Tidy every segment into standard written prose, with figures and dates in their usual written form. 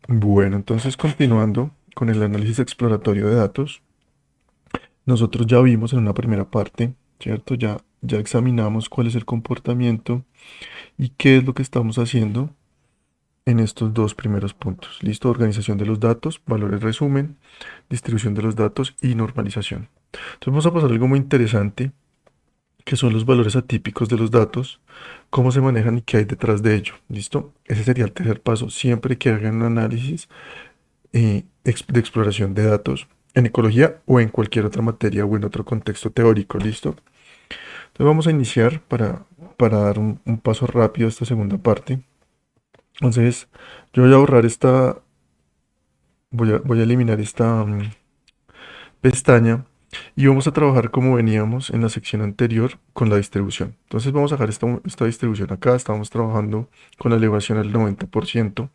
Bueno, entonces continuando con el análisis exploratorio de datos, nosotros ya vimos en una primera parte, ¿cierto? Ya examinamos cuál es el comportamiento y qué es lo que estamos haciendo en estos dos primeros puntos. ¿Listo? Organización de los datos, valores resumen, distribución de los datos y normalización. Entonces vamos a pasar a algo muy interesante, que son los valores atípicos de los datos, cómo se manejan y qué hay detrás de ello. ¿Listo? Ese sería el tercer paso. Siempre que hagan un análisis de exploración de datos en ecología o en cualquier otra materia o en otro contexto teórico, ¿listo? Entonces vamos a iniciar para dar un paso rápido a esta segunda parte. Entonces yo voy a borrar esta, voy a eliminar esta pestaña y vamos a trabajar como veníamos en la sección anterior con la distribución. Entonces vamos a dejar esta distribución acá, estamos trabajando con la elevación al 90%.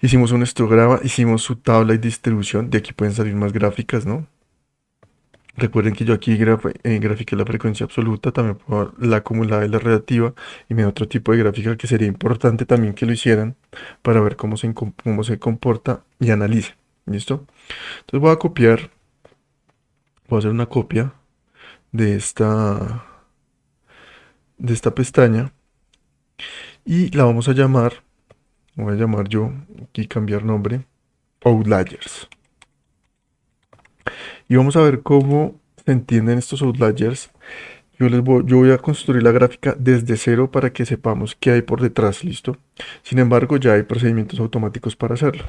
Hicimos un histograma, hicimos su tabla y distribución, de aquí pueden salir más gráficas, ¿no? Recuerden que yo aquí grafiqué la frecuencia absoluta, también por la acumulada y la relativa, y me da otro tipo de gráfica que sería importante también que lo hicieran para ver cómo se comporta y analice. ¿Listo? Entonces voy a hacer una copia de esta pestaña y la vamos a llamar, voy a llamar yo, aquí cambiar nombre, Outliers. Y vamos a ver cómo se entienden estos Outliers. Yo voy a construir la gráfica desde cero para que sepamos qué hay por detrás, ¿listo? Sin embargo, ya hay procedimientos automáticos para hacerlo,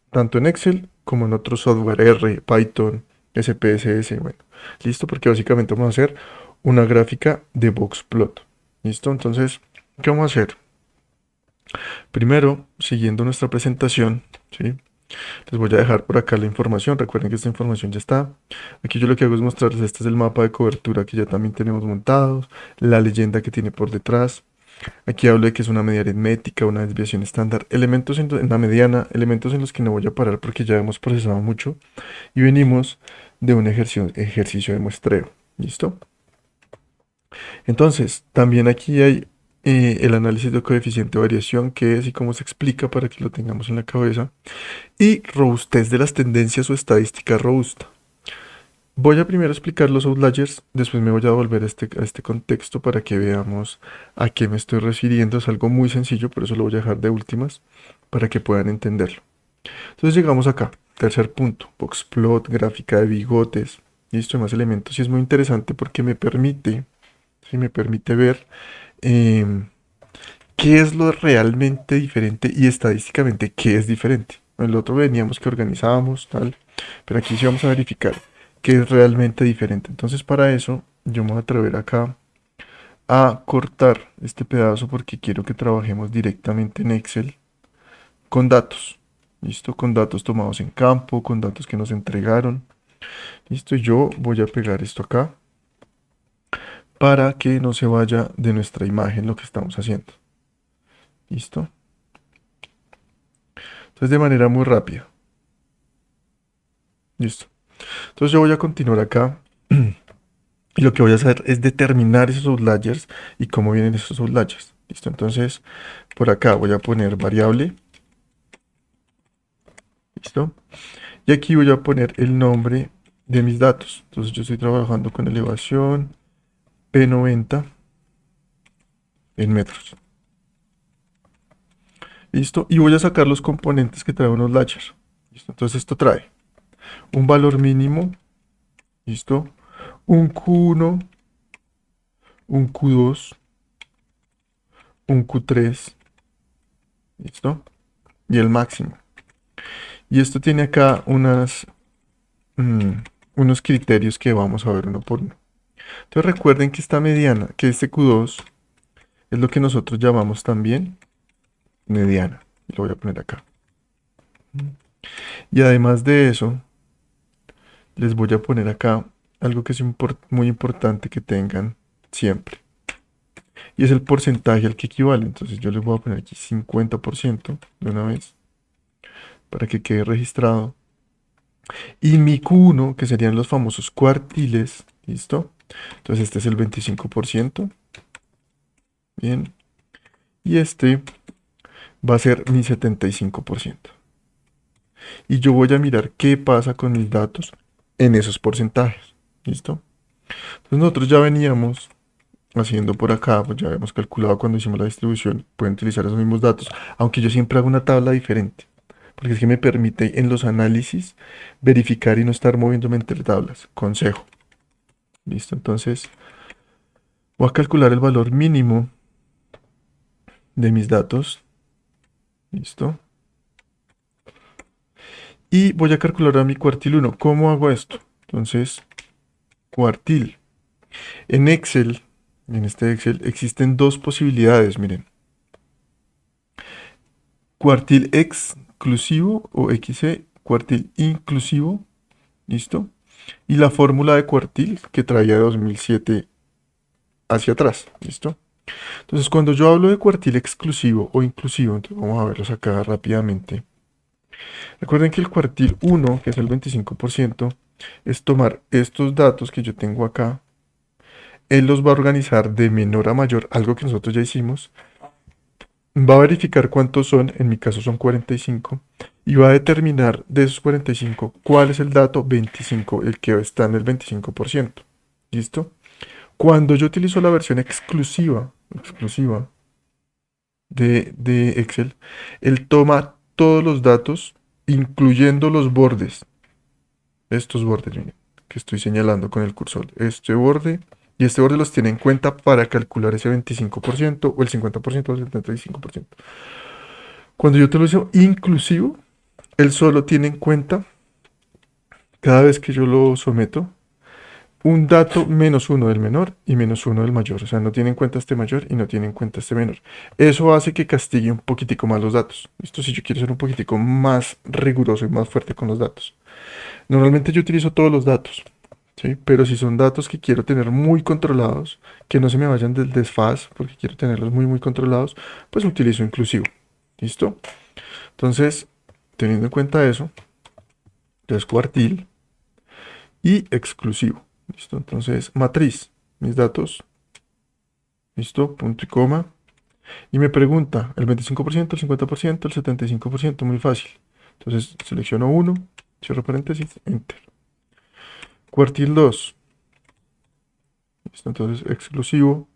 tanto en Excel como en otros software R, Python, SPSS, bueno, ¿listo? Porque básicamente vamos a hacer una gráfica de boxplot, ¿listo? Entonces, ¿qué vamos a hacer? Primero, siguiendo nuestra presentación, ¿sí? Les voy a dejar por acá la información. Recuerden que esta información ya está. Aquí yo lo que hago es mostrarles, este es el mapa de cobertura que ya también tenemos montados, la leyenda que tiene por detrás. Aquí hablo de que es una medida aritmética, una desviación estándar, elementos en la mediana, elementos en los que no voy a parar porque ya hemos procesado mucho y venimos de un ejercicio de muestreo. ¿Listo? Entonces, también aquí hay el análisis de coeficiente de variación, qué es y cómo se explica para que lo tengamos en la cabeza. Y robustez de las tendencias o estadística robusta. Voy a primero explicar los outliers, después me voy a volver a este contexto para que veamos a qué me estoy refiriendo. Es algo muy sencillo, por eso lo voy a dejar de últimas, para que puedan entenderlo. Entonces llegamos acá, tercer punto, boxplot, gráfica de bigotes, listo, más elementos. Y es muy interesante porque me permite ver em, qué es lo realmente diferente y estadísticamente qué es diferente. En el otro veníamos que organizábamos, tal, pero aquí sí vamos a verificar qué es realmente diferente. Entonces para eso yo me voy a atrever acá a cortar este pedazo porque quiero que trabajemos directamente en Excel con datos. ¿Listo? Con datos tomados en campo, con datos que nos entregaron. ¿Listo? Yo voy a pegar esto acá para que no se vaya de nuestra imagen lo que estamos haciendo. ¿Listo? Entonces de manera muy rápida. Listo. Entonces yo voy a continuar acá y lo que voy a hacer es determinar esos outliers y cómo vienen esos outliers. Listo. Entonces por acá voy a poner variable. Listo. Y aquí voy a poner el nombre de mis datos. Entonces yo estoy trabajando con elevación P90 en metros. Listo. Y voy a sacar los componentes que trae unos layers. Listo. Entonces esto trae un valor mínimo. Listo. Un Q1, un Q2, un Q3. Listo. Y el máximo. Y esto tiene acá mm, unos criterios que vamos a ver uno por uno. Entonces recuerden que esta mediana, que este Q2 es lo que nosotros llamamos también mediana. Y lo voy a poner acá. Y además de eso, les voy a poner acá algo que es muy importante que tengan siempre. Y es el porcentaje al que equivale. Entonces yo les voy a poner aquí 50% de una vez para que quede registrado. Y mi Q1, que serían los famosos cuartiles, ¿listo? Entonces este es el 25%. Bien. Y este va a ser mi 75%. y yo voy a mirar qué pasa con mis datos en esos porcentajes. ¿Listo? Entonces nosotros ya veníamos haciendo por acá, pues ya habíamos calculado cuando hicimos la distribución, pueden utilizar esos mismos datos, aunque yo siempre hago una tabla diferente, porque es que me permite en los análisis verificar y no estar moviéndome entre tablas. Consejo. ¿Listo? Entonces voy a calcular el valor mínimo de mis datos. ¿Listo? Y voy a calcular a mi cuartil 1. ¿Cómo hago esto? Entonces, cuartil. En Excel, en este Excel, existen dos posibilidades, miren. Cuartil exclusivo o XC, cuartil inclusivo, ¿listo? Y la fórmula de cuartil que traía de 2007 hacia atrás, ¿listo? Entonces, cuando yo hablo de cuartil exclusivo o inclusivo, entonces vamos a verlos acá rápidamente. Recuerden que el cuartil 1, que es el 25%, es tomar estos datos que yo tengo acá, él los va a organizar de menor a mayor, algo que nosotros ya hicimos, va a verificar cuántos son, en mi caso son 45, y va a determinar de esos 45 cuál es el dato 25, el que está en el 25%. ¿Listo? Cuando yo utilizo la versión exclusiva de Excel, él toma todos los datos, incluyendo los bordes. Estos bordes, miren, que estoy señalando con el cursor. Este borde y este borde los tiene en cuenta para calcular ese 25% o el 50% o el 75%. Cuando yo te lo hice inclusivo, él solo tiene en cuenta, cada vez que yo lo someto, un dato menos uno del menor y menos uno del mayor. O sea, no tiene en cuenta este mayor y no tiene en cuenta este menor. Eso hace que castigue un poquitico más los datos. Esto si yo quiero ser un poquitico más riguroso y más fuerte con los datos. Normalmente yo utilizo todos los datos, ¿sí? Pero si son datos que quiero tener muy controlados, que no se me vayan del desfaz, porque quiero tenerlos muy, muy controlados, pues utilizo inclusivo. ¿Listo? Entonces, teniendo en cuenta eso, entonces cuartil y exclusivo. ¿Listo? Entonces, matriz, mis datos, ¿listo? Punto y coma. Y me pregunta, el 25%, el 50%, el 75%, muy fácil. Entonces, selecciono uno, cierro paréntesis, enter. Cuartil 2. ¿Listo? Entonces, exclusivo,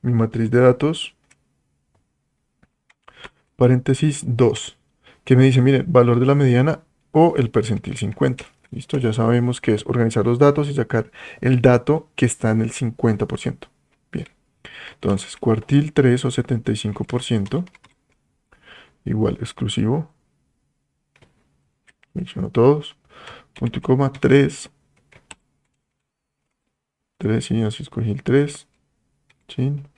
mi matriz de datos, paréntesis 2, que me dice, miren, valor de la mediana o el percentil 50. Listo, ya sabemos que es organizar los datos y sacar el dato que está en el 50%. Bien, entonces cuartil 3 o 75%, igual exclusivo, menciono todos, punto y coma, 3, 3, y así escogí el 3, chin,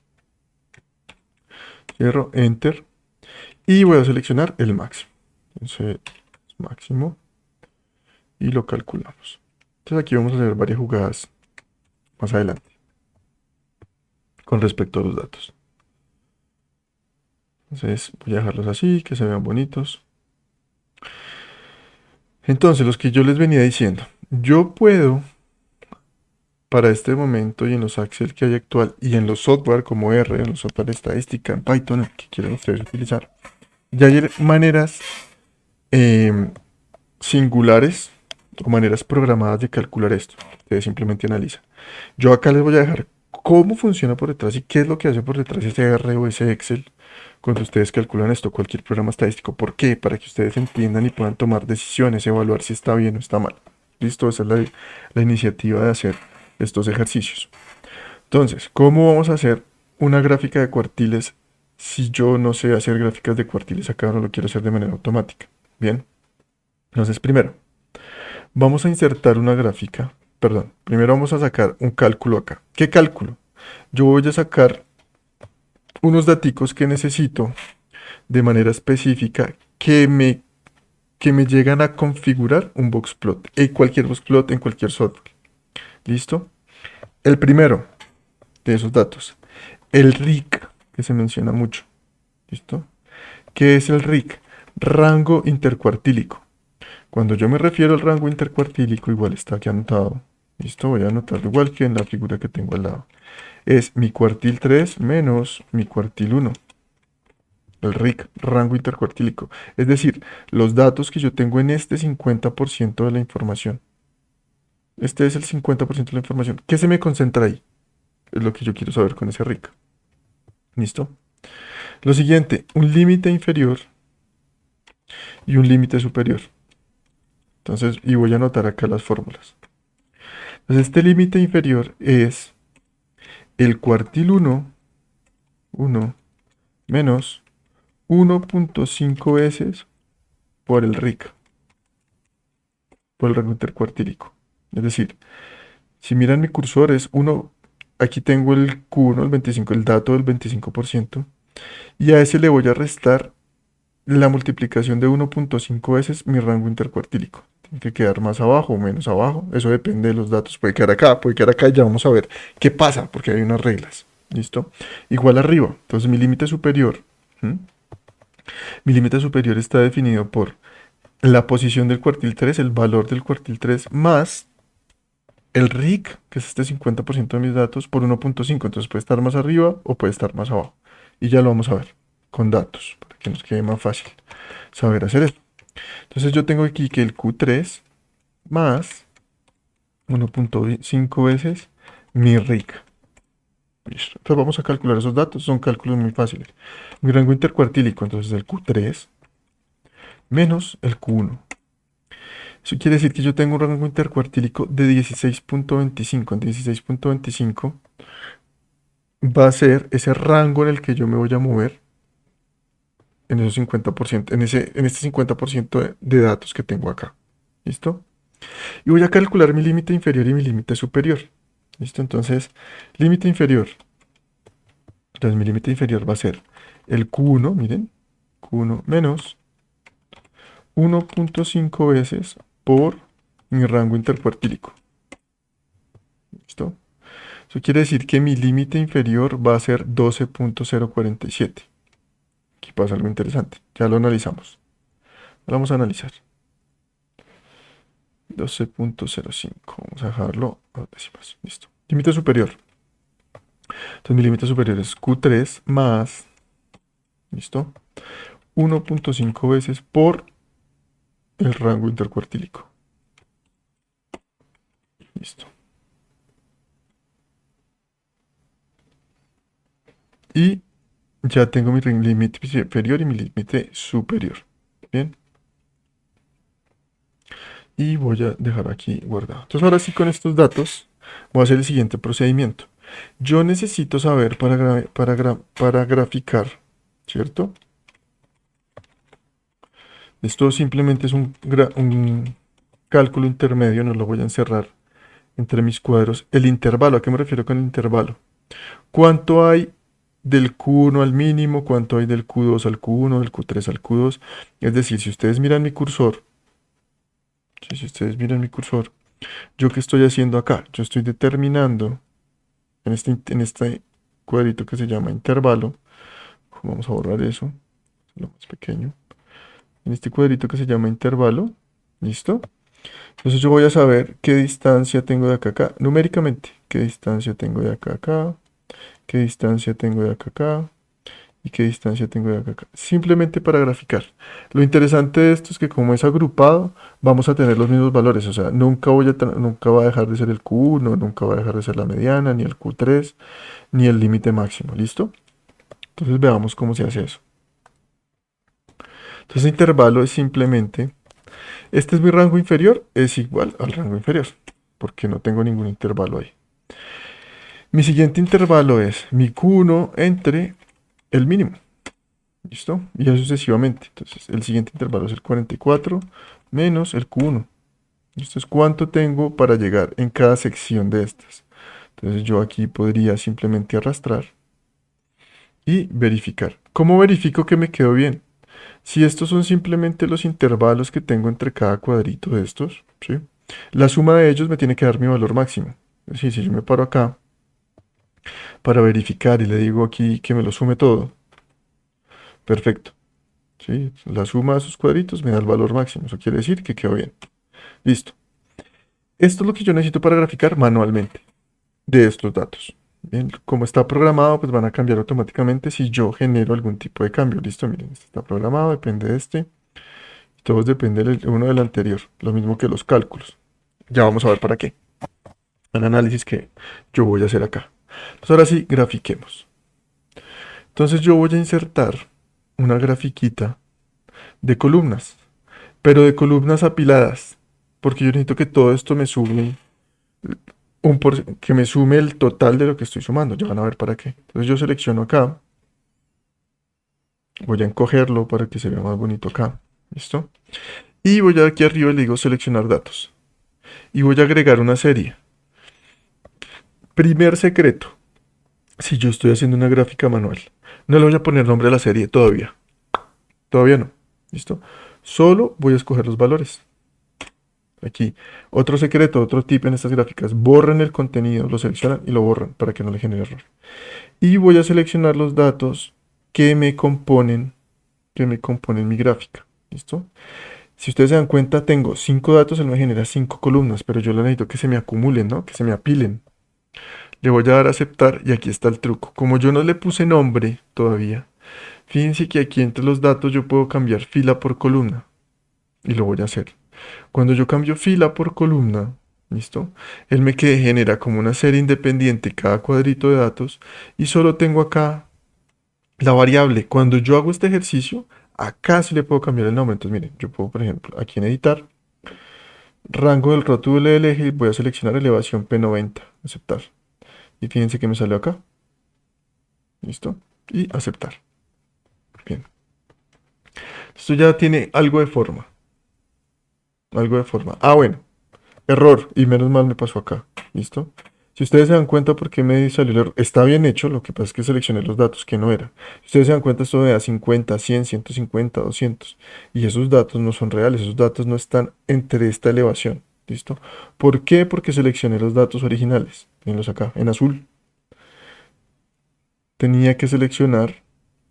cierro, enter, y voy a seleccionar el máximo. Entonces, máximo, y lo calculamos. Entonces aquí vamos a hacer varias jugadas más adelante con respecto a los datos. Entonces voy a dejarlos así, que se vean bonitos. Entonces, los que yo les venía diciendo, yo puedo, para este momento y en los Excel que hay actual y en los software como R, en los software de estadística, en Python, el que quieran ustedes utilizar, ya hay maneras em, singulares o maneras programadas de calcular esto. Ustedes simplemente analizan. Yo acá les voy a dejar cómo funciona por detrás y qué es lo que hace por detrás ese R o ese Excel cuando ustedes calculan esto, cualquier programa estadístico. ¿Por qué? Para que ustedes entiendan y puedan tomar decisiones, evaluar si está bien o está mal. Listo, esa es la iniciativa de hacer estos ejercicios. Entonces, ¿cómo vamos a hacer una gráfica de cuartiles si yo no sé hacer gráficas de cuartiles acá, no lo quiero hacer de manera automática? Bien, entonces primero, vamos a insertar una gráfica, perdón, primero vamos a sacar un cálculo acá. ¿Qué cálculo? Yo voy a sacar unos daticos que necesito de manera específica que me llegan a configurar un boxplot, cualquier boxplot en cualquier software. ¿Listo? El primero de esos datos, el RIC, que se menciona mucho. ¿Listo? ¿Qué es el RIC? Rango intercuartílico. Cuando yo me refiero al rango intercuartílico, igual está aquí anotado. ¿Listo? Voy a anotarlo igual que en la figura que tengo al lado. Es mi cuartil 3 menos mi cuartil 1. el RIC, rango intercuartílico. Es decir, los datos que yo tengo en este 50% de la información. Este es el 50% de la información. ¿Qué se me concentra ahí? Es lo que yo quiero saber con ese RIC. ¿Listo? Lo siguiente, un límite inferior y un límite superior. Entonces, y voy a anotar acá las fórmulas. Entonces, este límite inferior es el cuartil 1 menos 1.5 veces por el RIC, por el rango intercuartílico. Es decir, si miran mi cursor es 1, aquí tengo el Q1, el 25, el dato del 25%, y a ese le voy a restar la multiplicación de 1.5 veces mi rango intercuartílico. Tiene que quedar más abajo o menos abajo, eso depende de los datos. Puede quedar acá y ya vamos a ver qué pasa, porque hay unas reglas. ¿Listo? Igual arriba, entonces mi límite superior. ¿Mm? Mi límite superior está definido por la posición del cuartil 3, el valor del cuartil 3, más el RIC, que es este 50% de mis datos, por 1.5. Entonces puede estar más arriba o puede estar más abajo. Y ya lo vamos a ver con datos, para que nos quede más fácil saber hacer esto. Entonces yo tengo aquí que el Q3 más 1.5 veces mi RIC. Listo. Entonces vamos a calcular esos datos, son cálculos muy fáciles. Mi rango intercuartílico, entonces el Q3 menos el Q1. Eso quiere decir que yo tengo un rango intercuartílico de 16.25. En 16.25 va a ser ese rango en el que yo me voy a mover en esos 50%, en este 50% de datos que tengo acá. ¿Listo? Y voy a calcular mi límite inferior y mi límite superior. ¿Listo? Entonces, límite inferior. Entonces, mi límite inferior va a ser el Q1, miren, Q1 menos 1.5 veces por mi rango intercuartílico. ¿Listo? Eso quiere decir que mi límite inferior va a ser 12.047. Aquí pasa algo interesante. Ya lo analizamos. Ahora vamos a analizar. 12.05. Vamos a dejarlo a décimas. Listo. Límite superior. Entonces mi límite superior es Q3 más, ¿listo? 1.5 veces por el rango intercuartílico. Listo. Y ya tengo mi límite inferior y mi límite superior. Bien. Y voy a dejar aquí guardado. Entonces ahora sí con estos datos voy a hacer el siguiente procedimiento. Yo necesito saber para graficar, ¿cierto? Esto simplemente es un cálculo intermedio, no lo voy a encerrar entre mis cuadros. El intervalo, ¿a qué me refiero con el intervalo? ¿Cuánto hay del Q1 al mínimo? ¿Cuánto hay del Q2 al Q1, del Q3 al Q2? Es decir, si ustedes miran mi cursor, si ustedes miran mi cursor, ¿yo qué estoy haciendo acá? Yo estoy determinando en este cuadrito que se llama intervalo. Vamos a borrar eso, lo más pequeño. En este cuadrito que se llama intervalo, ¿listo? Entonces yo voy a saber qué distancia tengo de acá a acá, numéricamente. ¿Qué distancia tengo de acá a acá? ¿Qué distancia tengo de acá a acá? ¿Y qué distancia tengo de acá a acá? Simplemente para graficar. Lo interesante de esto es que como es agrupado, vamos a tener los mismos valores. O sea, nunca va a dejar de ser el Q1, nunca va a dejar de ser la mediana, ni el Q3, ni el límite máximo. ¿Listo? Entonces veamos cómo se hace eso. Entonces intervalo es simplemente, este es mi rango inferior, es igual al rango inferior, porque no tengo ningún intervalo ahí. Mi siguiente intervalo es mi Q1 entre el mínimo. ¿Listo? Y así sucesivamente. Entonces el siguiente intervalo es el 44 menos el Q1. Esto es cuánto tengo para llegar en cada sección de estas. Entonces yo aquí podría simplemente arrastrar y verificar. ¿Cómo verifico que me quedó bien? Si estos son simplemente los intervalos que tengo entre cada cuadrito de estos, ¿sí? La suma de ellos me tiene que dar mi valor máximo. Es decir, si yo me paro acá para verificar y le digo aquí que me lo sume todo, perfecto. ¿Sí? La suma de sus cuadritos me da el valor máximo. Eso quiere decir que quedó bien. Listo. Esto es lo que yo necesito para graficar manualmente de estos datos. Bien, como está programado, pues van a cambiar automáticamente si yo genero algún tipo de cambio. Listo, miren, este está programado, depende de este. Todos dependen el uno del anterior. Lo mismo que los cálculos. Ya vamos a ver para qué. El análisis que yo voy a hacer acá. Entonces ahora sí, grafiquemos. Entonces yo voy a insertar una grafiquita de columnas, pero de columnas apiladas, porque yo necesito que todo esto me sume que me sume el total de lo que estoy sumando. Ya van a ver para qué. Entonces yo selecciono acá, voy a encogerlo para que se vea más bonito acá. ¿Listo? Y voy aquí arriba y le digo seleccionar datos. Y voy a agregar una serie. Primer secreto. Si yo estoy haciendo una gráfica manual, no le voy a poner nombre a la serie todavía. Todavía no. ¿Listo? Solo voy a escoger los valores. Aquí, otro secreto, otro tip en estas gráficas. Borren el contenido, lo seleccionan y lo borran para que no le genere error. Y voy a seleccionar los datos que me componen mi gráfica. ¿Listo? Si ustedes se dan cuenta, tengo 5 datos, él me genera 5 columnas, pero yo lo necesito que se me acumulen, ¿no? Que se me apilen. Le voy a dar a aceptar y aquí está el truco. Como yo no le puse nombre todavía, fíjense que aquí entre los datos yo puedo cambiar fila por columna. Y lo voy a hacer. Cuando yo cambio fila por columna, ¿listo? Él me genera como una serie independiente cada cuadrito de datos y solo tengo acá la variable. Cuando yo hago este ejercicio, acá sí le puedo cambiar el nombre. Entonces, miren, yo puedo, por ejemplo, aquí en editar, rango del rótulo del eje, voy a seleccionar elevación P90, aceptar. Y fíjense que me salió acá. ¿Listo? Y aceptar. Bien. Esto ya tiene algo de forma. Algo de forma. Ah, bueno. Error. Y menos mal me pasó acá. ¿Listo? Si ustedes se dan cuenta por qué me salió el error, está bien hecho, lo que pasa es que seleccioné los datos que no era. Si ustedes se dan cuenta, esto me da 50, 100, 150, 200. Y esos datos no son reales, esos datos no están entre esta elevación. ¿Listo? ¿Por qué? Porque seleccioné los datos originales. Mírenlos acá, en azul. Tenía que seleccionar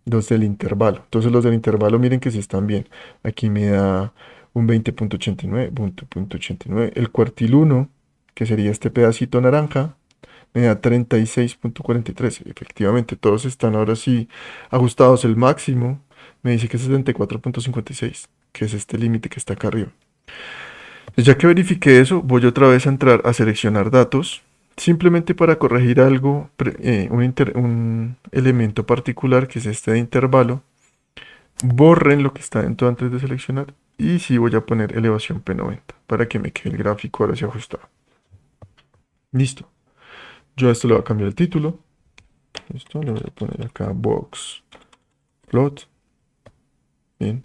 los del intervalo. Entonces los del intervalo miren que sí están bien. Aquí me da un 20.89, 20.89. El cuartil 1, que sería este pedacito naranja, me da 36.43. Efectivamente, todos están ahora sí ajustados. El máximo me dice que es 74.56, que es este límite que está acá arriba. Pues ya que verifiqué eso, voy otra vez a entrar a seleccionar datos, simplemente para corregir algo, un elemento particular que es este de intervalo. Borren lo que está dentro antes de seleccionar y sí voy a poner elevación P90 para que me quede el gráfico ahora sí ajustado. Listo. Yo a esto le voy a cambiar el título. Listo, le voy a poner acá box plot. Bien.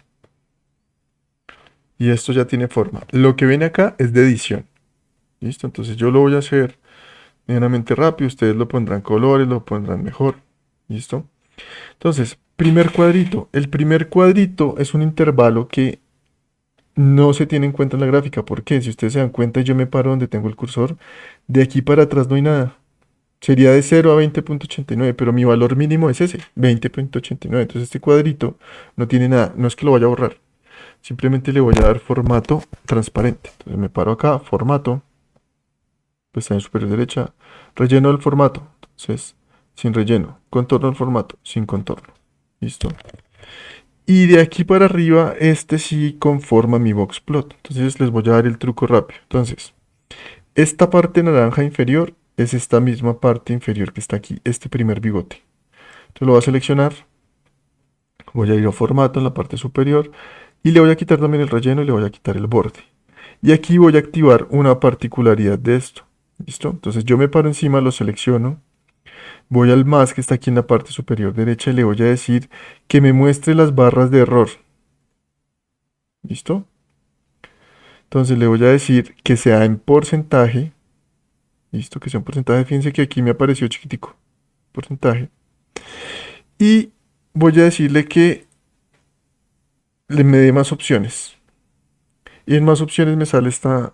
Y esto ya tiene forma. Lo que viene acá es de edición. Listo, entonces yo lo voy a hacer medianamente rápido. Ustedes lo pondrán colores, lo pondrán mejor. ¿Listo? Entonces, primer cuadrito. El primer cuadrito es un intervalo que no se tiene en cuenta en la gráfica. ¿Por qué? Si ustedes se dan cuenta, yo me paro donde tengo el cursor. De aquí para atrás no hay nada. Sería de 0 a 20.89, pero mi valor mínimo es ese, 20.89. Entonces este cuadrito no tiene nada. No es que lo vaya a borrar. Simplemente le voy a dar formato transparente. Entonces me paro acá, formato. Pestaña superior derecha, relleno del formato, entonces sin relleno, contorno del formato, sin contorno, listo. Y de aquí para arriba, este sí conforma mi box plot, entonces les voy a dar el truco rápido. Entonces, esta parte naranja inferior es esta misma parte inferior que está aquí, este primer bigote. Entonces lo voy a seleccionar, voy a ir a formato en la parte superior y le voy a quitar también el relleno y le voy a quitar el borde. Y aquí voy a activar una particularidad de esto. ¿Listo? Entonces yo me paro encima, lo selecciono, voy al más que está aquí en la parte superior derecha y le voy a decir que me muestre las barras de error. ¿Listo? Entonces le voy a decir que sea en porcentaje. ¿Listo? Que sea un porcentaje. Fíjense que aquí me apareció chiquitico. Porcentaje. Y voy a decirle que me dé más opciones. Y en más opciones me sale estas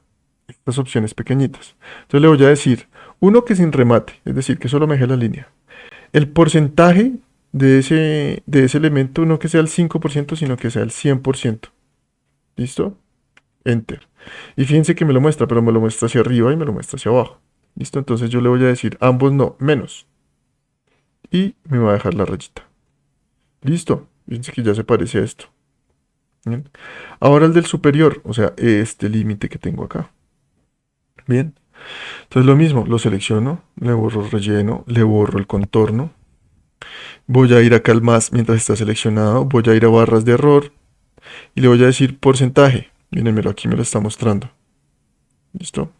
opciones pequeñitas. Entonces le voy a decir uno que sin remate, es decir, que solo me deje la línea. El porcentaje de ese elemento no que sea el 5%, sino que sea el 100%. ¿Listo? Enter. Y fíjense que me lo muestra, pero me lo muestra hacia arriba y me lo muestra hacia abajo. ¿Listo? Entonces yo le voy a decir ambos no, menos. y me va a dejar la rayita. Listo. Fíjense que ya se parece a esto. Bien. Ahora el del superior, o sea, este límite que tengo acá. Bien. Entonces lo mismo, lo selecciono, le borro el relleno, le borro el contorno. Voy a ir acá al más mientras está seleccionado. Voy a ir a barras de error y le voy a decir porcentaje. Mírenmelo, aquí me lo está mostrando. ¿Listo?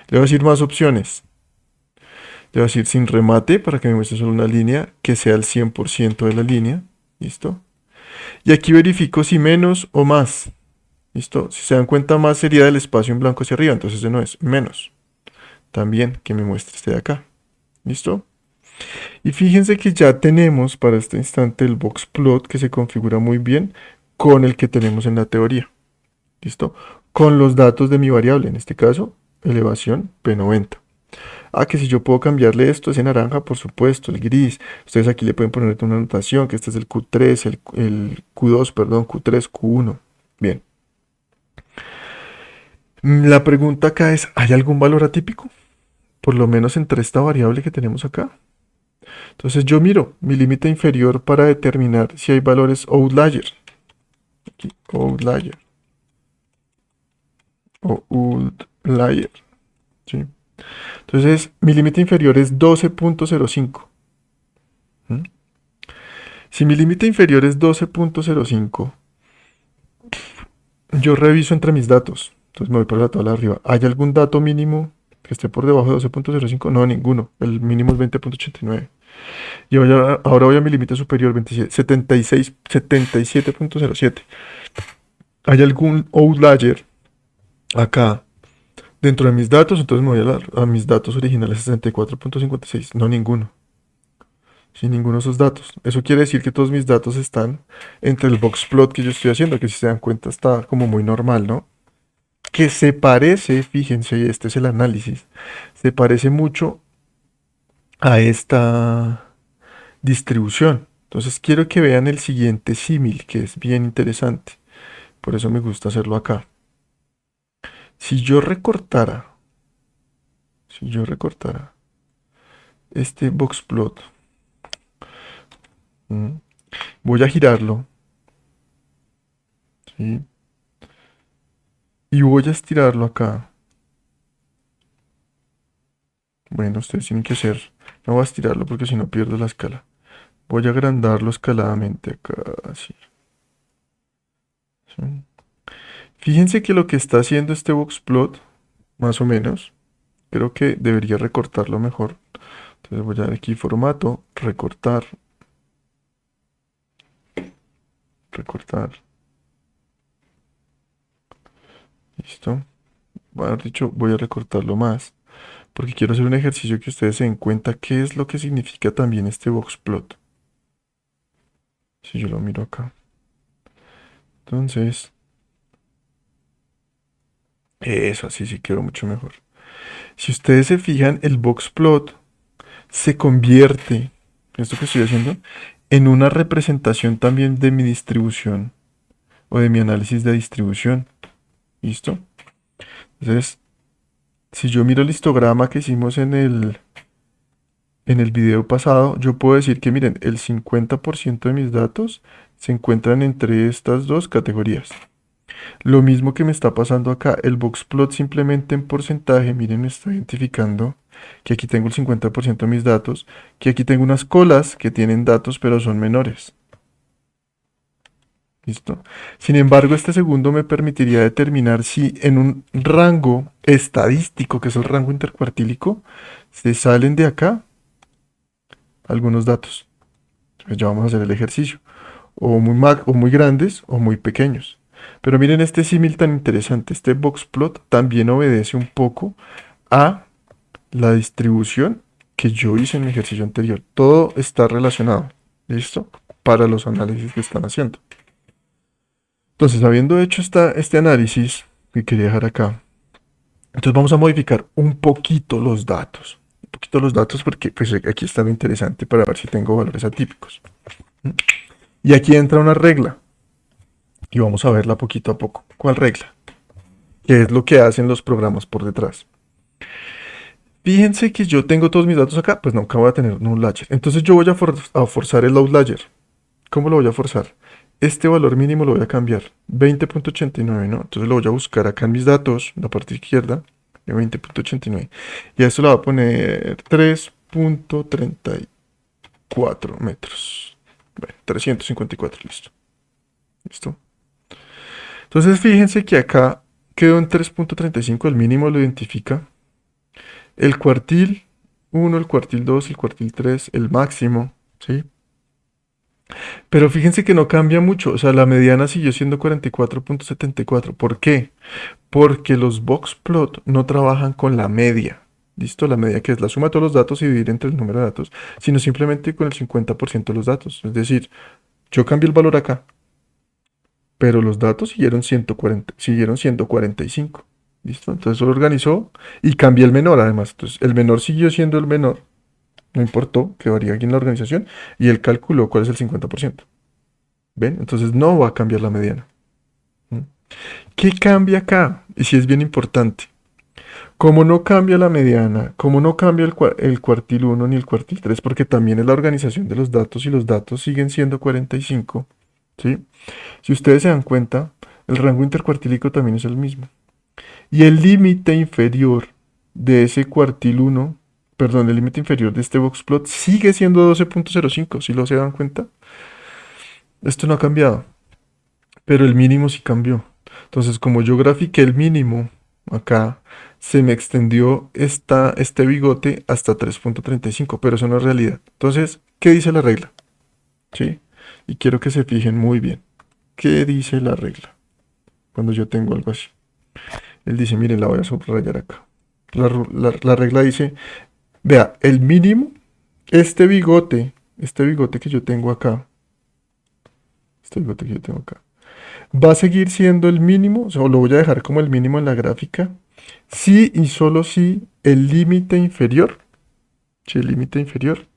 Le voy a decir más opciones. Le voy a decir sin remate para que me muestre solo una línea que sea el 100% de la línea. ¿Listo? Y aquí verifico si menos o más. ¿Listo? Si se dan cuenta, más sería del espacio en blanco hacia arriba. Entonces ese no es menos. También que me muestre este de acá. ¿Listo? Y fíjense que ya tenemos para este instante el box plot que se configura muy bien con el que tenemos en la teoría. ¿Listo? Con los datos de mi variable, en este caso, elevación P90. Ah, que si yo puedo cambiarle esto, ese naranja, por supuesto, el gris. Ustedes aquí le pueden poner una anotación, que este es el Q3, el Q2, perdón, Q3, Q1. Bien. La pregunta acá es, ¿hay algún valor atípico? Por lo menos entre esta variable que tenemos acá. Entonces yo miro mi límite inferior para determinar si hay valores outlier. Aquí, outlier. O outlier. ¿Sí? Entonces mi límite inferior es 12.05. ¿Mm? Si mi límite inferior es 12.05, yo reviso entre mis datos. Entonces me voy para la tabla de arriba. ¿Hay algún dato mínimo que esté por debajo de 12.05? No, ninguno. El mínimo es 20.89. Y ahora voy a mi límite superior, 77.07. ¿Hay algún outlier acá dentro de mis datos? Entonces me voy a mis datos originales, 64.56. No, ninguno. Sin ninguno de esos datos. Eso quiere decir que todos mis datos están entre el box plot que yo estoy haciendo, que si se dan cuenta está como muy normal, ¿no? Que se parece, fíjense, y este es el análisis, se parece mucho a esta distribución. Entonces quiero que vean el siguiente símil, que es bien interesante. Por eso me gusta hacerlo acá. Si yo recortara, este box plot, voy a girarlo, ¿sí? Y voy a estirarlo acá. Bueno, ustedes tienen que hacer, no voy a estirarlo porque si no pierdo la escala. Voy a agrandarlo escaladamente acá, así. ¿Sí? Fíjense que lo que está haciendo este boxplot, más o menos, creo que debería recortarlo mejor. Entonces voy a dar aquí formato, recortar, recortar. Listo. Bueno, dicho, voy a recortarlo más, porque quiero hacer un ejercicio que ustedes se den cuenta qué es lo que significa también este boxplot. Si yo lo miro acá. Entonces, eso así sí quedó mucho mejor. Si ustedes se fijan, el boxplot se convierte, esto que estoy haciendo, en una representación también de mi distribución o de mi análisis de distribución. ¿Listo? Entonces, si yo miro el histograma que hicimos en el video pasado, yo puedo decir que miren, el 50% de mis datos se encuentran entre estas dos categorías. Lo mismo que me está pasando acá, el boxplot simplemente en porcentaje, miren, me está identificando que aquí tengo el 50% de mis datos, que aquí tengo unas colas que tienen datos pero son menores. ¿Listo? Sin embargo, este segundo me permitiría determinar si en un rango estadístico, que es el rango intercuartílico, se salen de acá algunos datos. Entonces ya vamos a hacer el ejercicio. O muy grandes o muy pequeños. Pero miren este símil tan interesante. Este boxplot también obedece un poco a la distribución que yo hice en mi ejercicio anterior. Todo está relacionado. ¿Listo? Para los análisis que están haciendo. Entonces, habiendo hecho este análisis que quería dejar acá, entonces vamos a modificar un poquito los datos. Un poquito los datos porque pues, aquí está lo interesante para ver si tengo valores atípicos. Y aquí entra una regla. Y vamos a verla poquito a poco. ¿Cuál regla? ¿Qué es lo que hacen los programas por detrás? Fíjense que yo tengo todos mis datos acá, pues no, acá voy a tener un outlier. Entonces yo voy a forzar el outlier. ¿Cómo lo voy a forzar? Este valor mínimo lo voy a cambiar. 20.89, ¿no? Entonces lo voy a buscar acá en mis datos, en la parte izquierda, de 20.89. Y a esto le voy a poner 3.34 metros. Bueno, 354, listo. ¿Listo? Entonces fíjense que acá quedó en 3.35, el mínimo lo identifica. El cuartil 1, el cuartil 2, el cuartil 3, el máximo, ¿sí? Pero fíjense que no cambia mucho, o sea, la mediana siguió siendo 44.74. ¿Por qué? Porque los boxplot no trabajan con la media. ¿Listo? La media que es la suma de todos los datos y dividir entre el número de datos, sino simplemente con el 50% de los datos. Es decir, yo cambié el valor acá, pero los datos siguieron 140, siguieron siendo 45. ¿Listo? Entonces lo organizó y cambié el menor además. Entonces el menor siguió siendo el menor, no importó que varía aquí en la organización, y él calculó cuál es el 50%. ¿Ven? Entonces no va a cambiar la mediana. ¿Mm? ¿Qué cambia acá? Y si es bien importante. Como no cambia la mediana, como no cambia el cuartil 1 ni el cuartil 3, porque también es la organización de los datos y los datos siguen siendo 45, ¿sí? Si ustedes se dan cuenta, el rango intercuartílico también es el mismo. Y el límite inferior de ese cuartil 1, perdón, el límite inferior de este boxplot sigue siendo 12.05, si lo se dan cuenta. Esto no ha cambiado, pero el mínimo sí cambió. Entonces, como yo grafiqué el mínimo acá, se me extendió este bigote hasta 3.35, pero eso no es realidad. Entonces, ¿qué dice la regla? ¿Sí? Y quiero que se fijen muy bien. ¿Qué dice la regla? Cuando yo tengo algo así. Él dice, miren, la voy a subrayar acá. La regla dice, vea, el mínimo, este bigote que yo tengo acá, este bigote que yo tengo acá, va a seguir siendo el mínimo, o sea, lo voy a dejar como el mínimo en la gráfica, si y solo si el límite inferior, si el límite inferior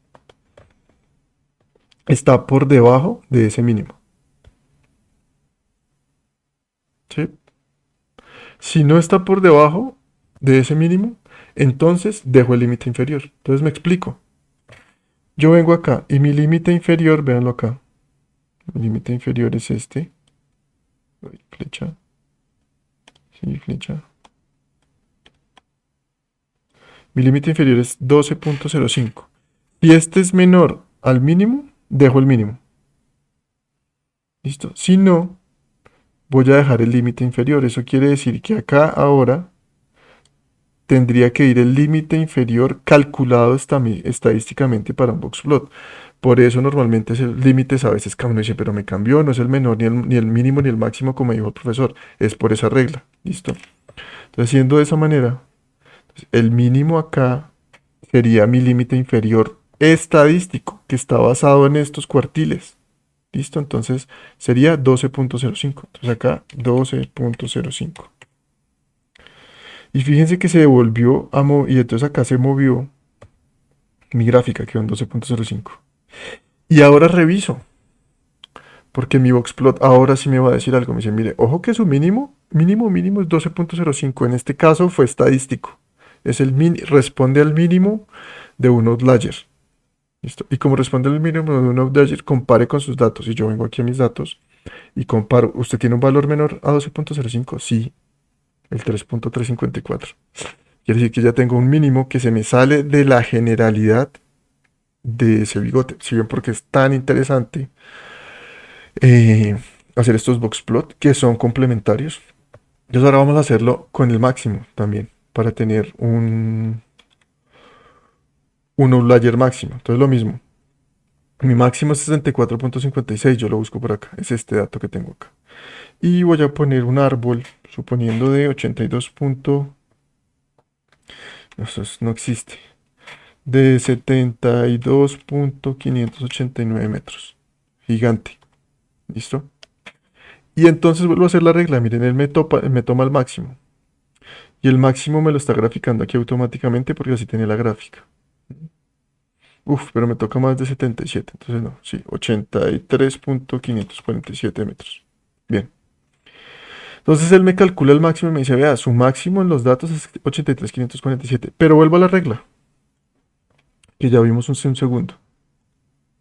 está por debajo de ese mínimo. ¿Sí? Si no está por debajo de ese mínimo, entonces dejo el límite inferior. Entonces me explico. Yo vengo acá y mi límite inferior, véanlo acá. Mi límite inferior es este. Flecha. Sí, flecha. Mi límite inferior es 12.05. Si este es menor al mínimo, dejo el mínimo. ¿Listo? Si no, voy a dejar el límite inferior. Eso quiere decir que acá ahora tendría que ir el límite inferior calculado estadísticamente para un boxplot. Por eso normalmente es el límite, a veces cada uno dice, pero me cambió, no es el menor, ni el mínimo, ni el máximo, como dijo el profesor. Es por esa regla. ¿Listo? Entonces, siendo de esa manera, el mínimo acá sería mi límite inferior estadístico, que está basado en estos cuartiles. ¿Listo? Entonces sería 12.05. Entonces acá 12.05. Y fíjense que se devolvió y entonces acá se movió mi gráfica, quedó en 12.05. Y ahora reviso, porque mi boxplot ahora sí me va a decir algo. Me dice, mire, ojo que su mínimo es 12.05. En este caso fue estadístico. Responde al mínimo de un outlier. ¿Listo? Y como responde al mínimo de un outlier, compare con sus datos. Y yo vengo aquí a mis datos y comparo. ¿Usted tiene un valor menor a 12.05? Sí, el 3.354. Quiere decir que ya tengo un mínimo que se me sale de la generalidad de ese bigote. Si ven porque es tan interesante eh, hacer estos boxplot que son complementarios. Entonces ahora vamos a hacerlo con el máximo también para tener un outlier máximo. Entonces lo mismo. Mi máximo es 64.56, yo lo busco por acá. Es este dato que tengo acá. Y voy a poner un árbol, suponiendo de 82. No existe. De 72.589 metros. Gigante. ¿Listo? Y entonces vuelvo a hacer la regla. Miren, él me toma el máximo. Y el máximo me lo está graficando aquí automáticamente porque así tenía la gráfica. Uf, pero me toca más de 77. Entonces no, sí, 83.547 metros. Bien. Entonces él me calcula el máximo y me dice, vea, su máximo en los datos es 83.547. Pero vuelvo a la regla, que ya vimos un segundo.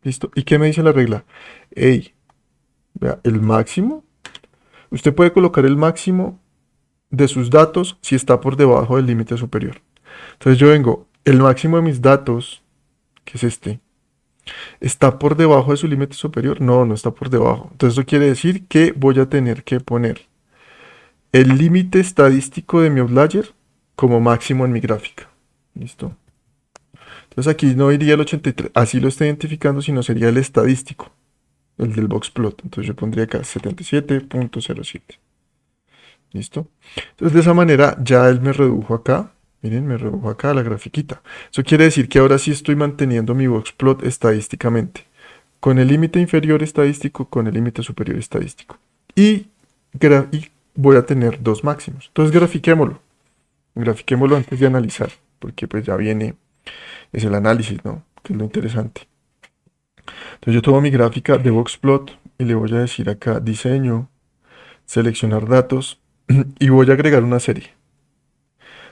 ¿Listo? ¿Y qué me dice la regla? Ey, vea, el máximo, usted puede colocar el máximo de sus datos si está por debajo del límite superior. Entonces yo vengo, el máximo de mis datos, que es este, ¿está por debajo de su límite superior? No, no está por debajo. Entonces eso quiere decir que voy a tener que poner el límite estadístico de mi outlier como máximo en mi gráfica. ¿Listo? Entonces aquí no iría el 83, así lo está identificando, sino sería el estadístico, el del box plot. Entonces yo pondría acá 77.07. ¿Listo? Entonces de esa manera ya él me redujo acá. Miren, me redujo acá la grafiquita. Eso quiere decir que ahora sí estoy manteniendo mi box plot estadísticamente. Con el límite inferior estadístico, con el límite superior estadístico. Y voy a tener dos máximos. Entonces grafiquémoslo. Grafiquémoslo antes de analizar, porque pues ya viene, es el análisis, ¿no? Que es lo interesante. Entonces yo tomo mi gráfica de boxplot y le voy a decir acá diseño, seleccionar datos y voy a agregar una serie.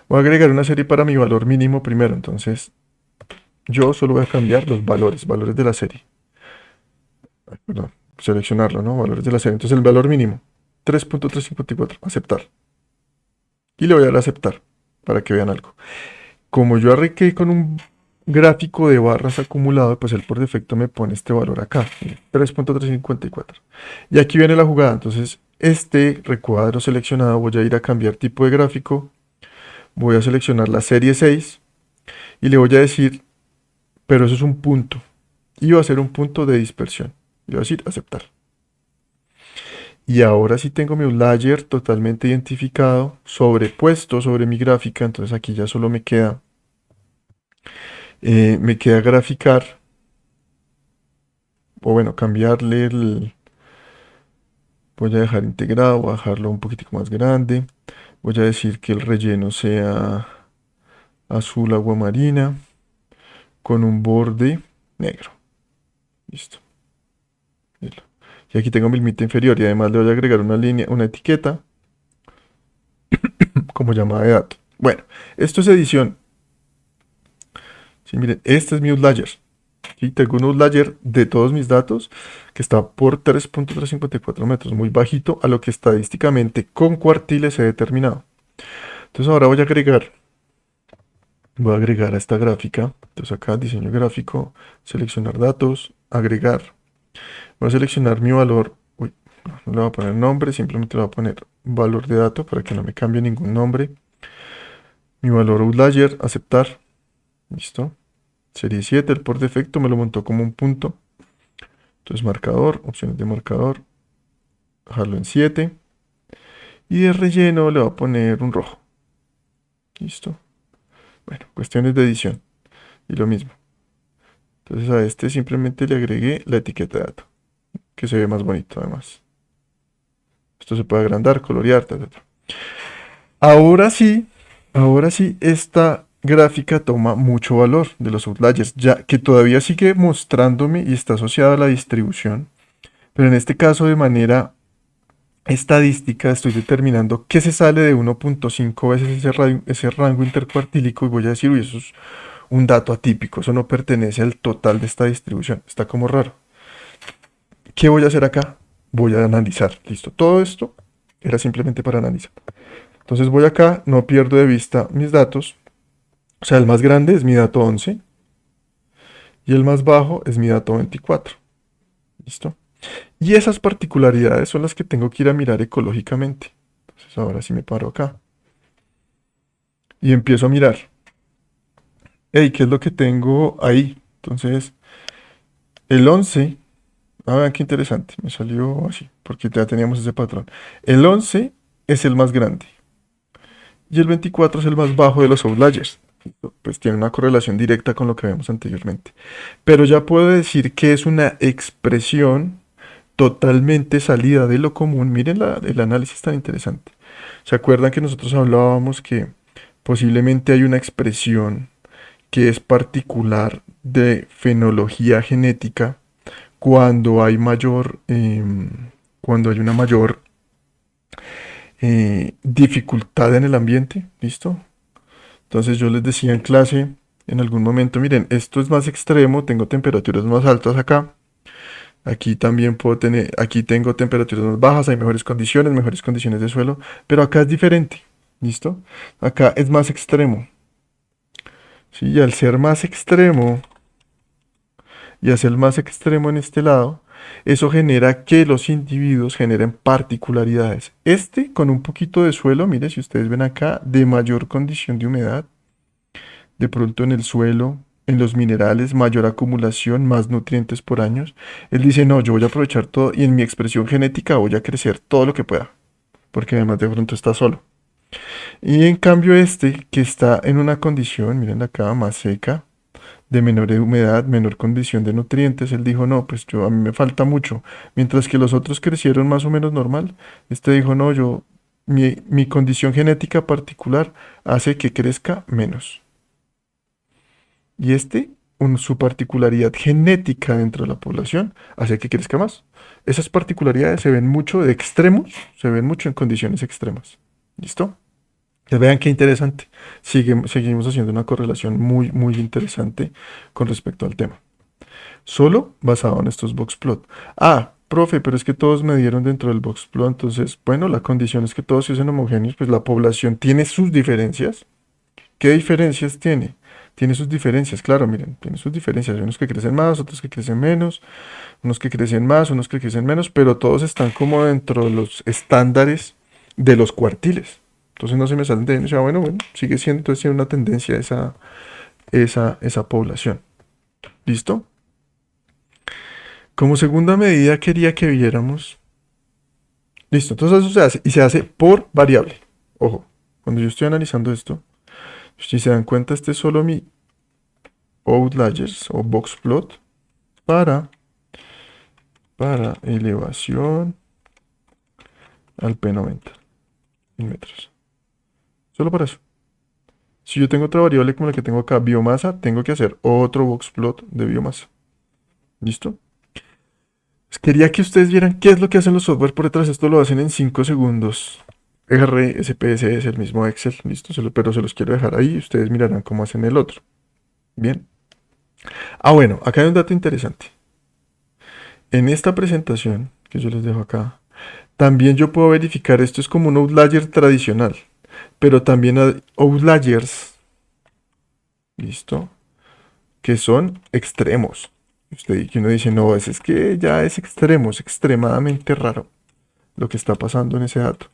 Voy a agregar una serie para mi valor mínimo primero. Entonces yo solo voy a cambiar los valores de la serie. Ay, perdón, seleccionarlo, ¿no? Valores de la serie. Entonces el valor mínimo, 3.354, aceptar. Y le voy a dar a aceptar para que vean algo. Como yo arranqué con un gráfico de barras acumulado, pues él por defecto me pone este valor acá, 3.354. Y aquí viene la jugada. Entonces este recuadro seleccionado voy a ir a cambiar tipo de gráfico. Voy a seleccionar la serie 6 y le voy a decir, pero eso es un punto. Y va a ser un punto de dispersión. Y voy a decir aceptar. Y ahora sí tengo mi outlier totalmente identificado, sobrepuesto sobre mi gráfica. Entonces aquí ya solo me queda graficar, o bueno, cambiarle el... Voy a dejar integrado, voy a dejarlo un poquitico más grande. Voy a decir que el relleno sea azul agua marina con un borde negro. Listo. Y aquí tengo mi límite inferior y además le voy a agregar una línea, una etiqueta como llamada de dato. Bueno, esto es edición. Sí, miren, este es mi outlier. ¿Sí? Tengo un outlier de todos mis datos que está por 3.354 metros, muy bajito a lo que estadísticamente con cuartiles he determinado. Entonces ahora voy a agregar a esta gráfica. Entonces acá diseño gráfico, seleccionar datos, agregar. Voy a seleccionar mi valor. Uy, no le voy a poner nombre, simplemente le voy a poner valor de dato para que no me cambie ningún nombre. Mi valor outlier, aceptar. Listo. Serie 7, el por defecto me lo montó como un punto. Entonces marcador, opciones de marcador, dejarlo en 7. Y de relleno le voy a poner un rojo. Listo. Bueno, cuestiones de edición. Y lo mismo. Entonces a este simplemente le agregué la etiqueta de dato, que se ve más bonito además. Esto se puede agrandar, colorear, ta. Ahora sí, esta gráfica toma mucho valor de los outliers, ya que todavía sigue mostrándome y está asociada a la distribución, pero en este caso de manera estadística estoy determinando que se sale de 1.5 veces ese rango intercuartílico y voy a decir, uy, eso es un dato atípico, eso no pertenece al total de esta distribución, está como raro. ¿Qué voy a hacer acá? Voy a analizar, listo, todo esto era simplemente para analizar. Entonces voy acá, no pierdo de vista mis datos, o sea, el más grande es mi dato 11 y el más bajo es mi dato 24, ¿listo? Y esas particularidades son las que tengo que ir a mirar ecológicamente. Entonces ahora sí me paro acá y empiezo a mirar. Hey, ¿qué es lo que tengo ahí? Entonces, el 11, vean qué interesante, me salió así, porque ya teníamos ese patrón. El 11 es el más grande y el 24 es el más bajo de los outliers. Pues tiene una correlación directa con lo que vimos anteriormente. Pero ya puedo decir que es una expresión totalmente salida de lo común. Miren el análisis tan interesante. ¿Se acuerdan que nosotros hablábamos que posiblemente hay una expresión que es particular de fenología genética cuando hay mayor, cuando hay una mayor dificultad en el ambiente, ¿listo? Entonces yo les decía en clase en algún momento, miren, esto es más extremo, tengo temperaturas más altas acá. Aquí también puedo tener, aquí tengo temperaturas más bajas, hay mejores condiciones de suelo, pero acá es diferente, ¿listo? Acá es más extremo, ¿sí? Y al ser más extremo, y al ser más extremo en este lado, eso genera que los individuos generen particularidades. Este con un poquito de suelo, mire, si ustedes ven acá, de mayor condición de humedad, de pronto en el suelo, en los minerales, mayor acumulación, más nutrientes por años. Él dice, no, yo voy a aprovechar todo y en mi expresión genética voy a crecer todo lo que pueda, porque además de pronto está solo. Y en cambio este, que está en una condición, miren acá, más seca, de menor humedad, menor condición de nutrientes, él dijo, no, pues yo a mí me falta mucho. Mientras que los otros crecieron más o menos normal, este dijo, no, yo, mi condición genética particular hace que crezca menos. Y este, su particularidad genética dentro de la población, hace que crezca más. Esas particularidades se ven mucho de extremos, se ven mucho en condiciones extremas. ¿Listo? Que vean qué interesante. Seguimos haciendo una correlación muy, muy interesante con respecto al tema. Solo basado en estos boxplot. Ah, profe, pero es que todos me dieron dentro del boxplot. Entonces, bueno, la condición es que todos sean homogéneos, pues la población tiene sus diferencias. ¿Qué diferencias tiene? Tiene sus diferencias, claro, miren, tiene sus diferencias. Hay unos que crecen más, otros que crecen menos, unos que crecen más, unos que crecen menos, pero todos están como dentro de los estándares de los cuartiles. Entonces no se me salen de ahí, o sea, bueno, bueno, sigue siendo entonces una tendencia esa población. ¿Listo? Como segunda medida quería que viéramos. Listo, entonces eso se hace y se hace por variable. Ojo, cuando yo estoy analizando esto, si se dan cuenta, este es solo mi outliers o boxplot para, para elevación al P90 en metros. Solo para eso. Si yo tengo otra variable como la que tengo acá, biomasa, tengo que hacer otro boxplot de biomasa. ¿Listo? Pues quería que ustedes vieran qué es lo que hacen los software por detrás. Esto lo hacen en 5 segundos. R, SPS es el mismo Excel, listo, pero se los quiero dejar ahí y ustedes mirarán cómo hacen el otro. Bien. Ah, bueno, acá hay un dato interesante. En esta presentación que yo les dejo acá, también yo puedo verificar, esto es como un outlier tradicional, pero también hay outliers, listo, que son extremos. Que uno dice, no, es que ya es extremo, es extremadamente raro lo que está pasando en ese dato.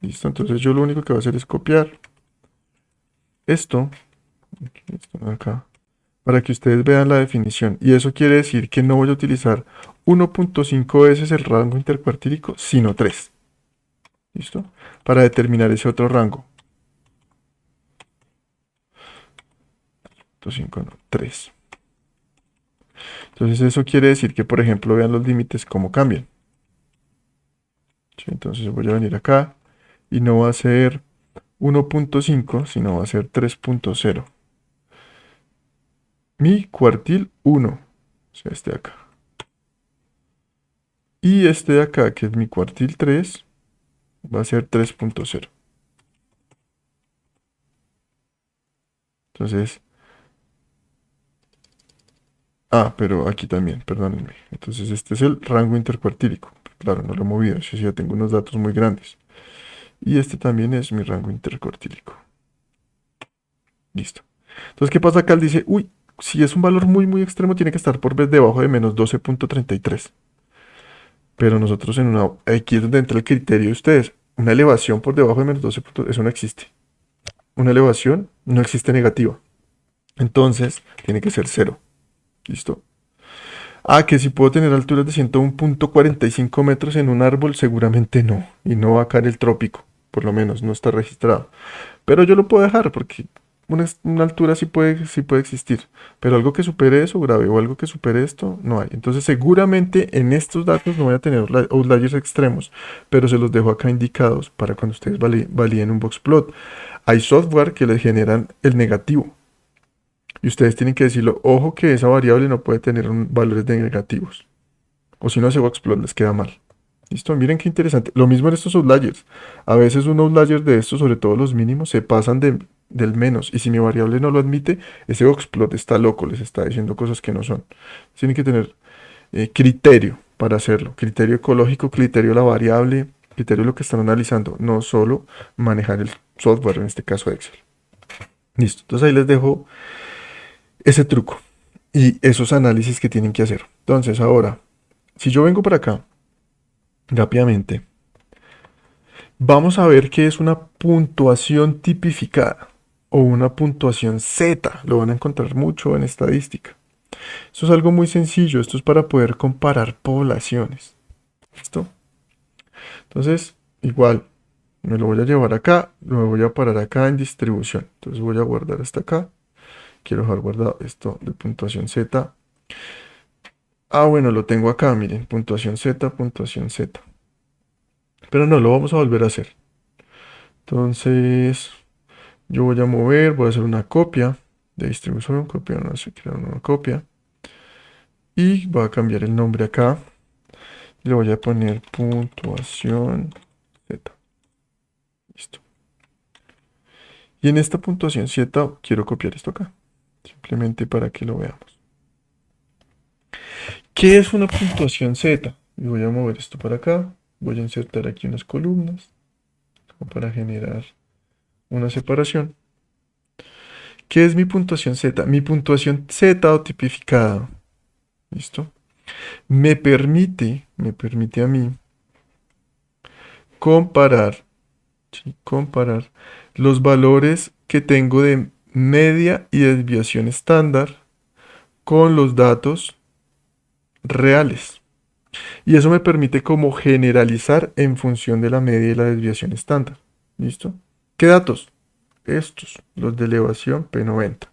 Listo, entonces yo lo único que voy a hacer es copiar esto, esto acá, para que ustedes vean la definición. Y eso quiere decir que no voy a utilizar 1.5 veces el rango intercuartílico, sino 3. ¿Listo? Para determinar ese otro rango. 5 no, 3. Entonces eso quiere decir que, por ejemplo, vean los límites cómo cambian. ¿Sí? Entonces voy a venir acá y no va a ser 1.5, sino va a ser 3.0. Mi cuartil 1, o sea, este de acá. Y este de acá, que es mi cuartil 3, va a ser 3.0. Entonces, pero aquí también, perdónenme. Entonces este es el rango intercuartílico. Claro, no lo he movido, si ya tengo unos datos muy grandes. Y este también es mi rango intercuartílico. Listo. Entonces, ¿qué pasa acá? Él dice, uy, si es un valor muy, muy extremo, tiene que estar por vez debajo de menos 12.33. Pero nosotros en una, aquí es donde entra el criterio de ustedes. Una elevación por debajo de menos 12, eso no existe. Una elevación no existe negativa. Entonces, tiene que ser cero. ¿Listo? Que si puedo tener alturas de 101.45 metros en un árbol, seguramente no. Y no va a caer el trópico. Por lo menos no está registrado. Pero yo lo puedo dejar porque una altura sí puede existir. Pero algo que supere eso, grave, o algo que supere esto, no hay. Entonces seguramente en estos datos no voy a tener outliers extremos, pero se los dejo acá indicados para cuando ustedes validen un boxplot. Hay software que les generan el negativo. Y ustedes tienen que decirlo, ojo que esa variable no puede tener valores de negativos. O si no, ese boxplot les queda mal. ¿Listo? Miren qué interesante. Lo mismo en estos outliers. A veces un outlier de estos, sobre todo los mínimos, se pasan del menos. Y si mi variable no lo admite, ese boxplot está loco, les está diciendo cosas que no son. Tienen que tener criterio para hacerlo. Criterio ecológico, criterio de la variable, criterio de lo que están analizando. No solo manejar el software, en este caso Excel. Listo. Entonces ahí les dejo ese truco y esos análisis que tienen que hacer. Entonces ahora, si yo vengo para acá rápidamente, vamos a ver qué es una puntuación tipificada o una puntuación Z. Lo van a encontrar mucho en estadística. Esto es algo muy sencillo. Esto es para poder comparar poblaciones. ¿Listo? Entonces, igual, me lo voy a llevar acá. Lo voy a parar acá en distribución. Entonces voy a guardar hasta acá. Quiero dejar guardado esto de puntuación Z. Ah, bueno, lo tengo acá, miren. Puntuación Z, puntuación Z. Pero no, lo vamos a volver a hacer. Entonces, yo voy a mover, voy a hacer una copia de distribución, copiar una, crear una nueva copia. Y voy a cambiar el nombre acá. Y le voy a poner puntuación Z. Listo. Y en esta puntuación Z quiero copiar esto acá. Simplemente para que lo veamos. ¿Qué es una puntuación Z? Y voy a mover esto para acá. Voy a insertar aquí unas columnas para generar una separación. ¿Qué es mi puntuación Z? Mi puntuación Z o tipificada. ¿Listo? Me permite a mí comparar, ¿sí? Comparar los valores que tengo de media y desviación estándar con los datos reales. Y eso me permite como generalizar en función de la media y la desviación estándar. ¿Listo? ¿Qué datos? Estos, los de elevación P90.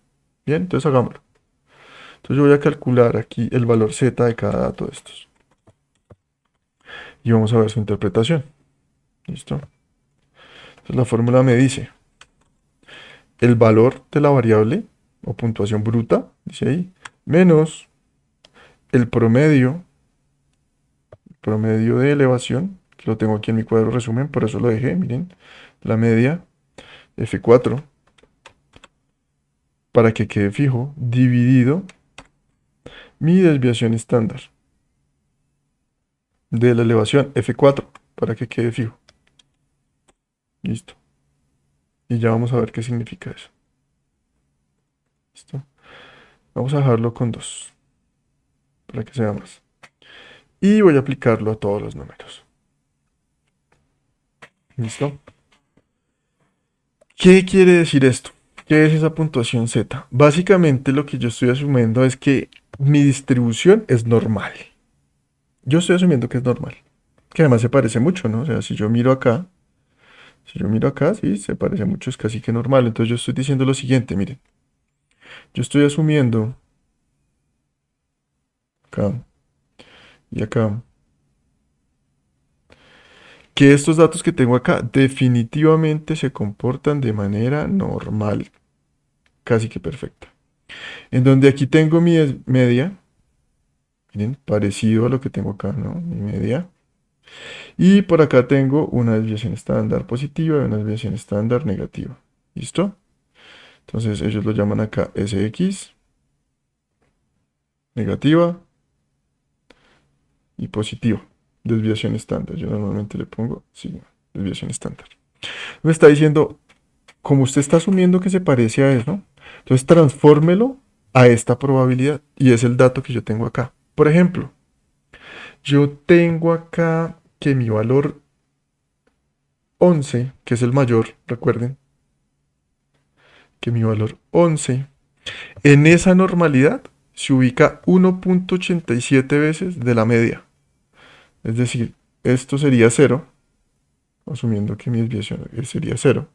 Bien, entonces hagámoslo. Entonces yo voy a calcular aquí el valor Z de cada dato de estos. Y vamos a ver su interpretación. ¿Listo? Entonces la fórmula me dice el valor de la variable o puntuación bruta, dice ahí, menos el promedio de elevación, que lo tengo aquí en mi cuadro resumen, por eso lo dejé, miren, la media F4, para que quede fijo, dividido mi desviación estándar de la elevación F4, para que quede fijo. Listo. Y ya vamos a ver qué significa eso. ¿Listo? Vamos a dejarlo con 2 para que sea más. Y voy a aplicarlo a todos los números. ¿Listo? ¿Qué quiere decir esto? ¿Qué es esa puntuación Z? Básicamente lo que yo estoy asumiendo es que mi distribución es normal. Yo estoy asumiendo que es normal. Que además se parece mucho, ¿no? O sea, si yo miro acá, sí, se parece mucho, es casi que normal. Entonces yo estoy diciendo lo siguiente, miren. Yo estoy asumiendo acá y acá que estos datos que tengo acá definitivamente se comportan de manera normal, casi que perfecta. En donde aquí tengo mi media, miren, parecido a lo que tengo acá, ¿no? Mi media. Y por acá tengo una desviación estándar positiva y una desviación estándar negativa. ¿Listo? Entonces ellos lo llaman acá SX, negativa y positiva. Desviación estándar. Yo normalmente le pongo sigma, desviación estándar. Me está diciendo, como usted está asumiendo que se parece a eso, entonces transfórmelo a esta probabilidad y es el dato que yo tengo acá. Por ejemplo, yo tengo acá que mi valor 11, que es el mayor, recuerden, que mi valor 11 en esa normalidad se ubica 1.87 veces de la media. Es decir, esto sería 0, asumiendo que mi desviación sería 0,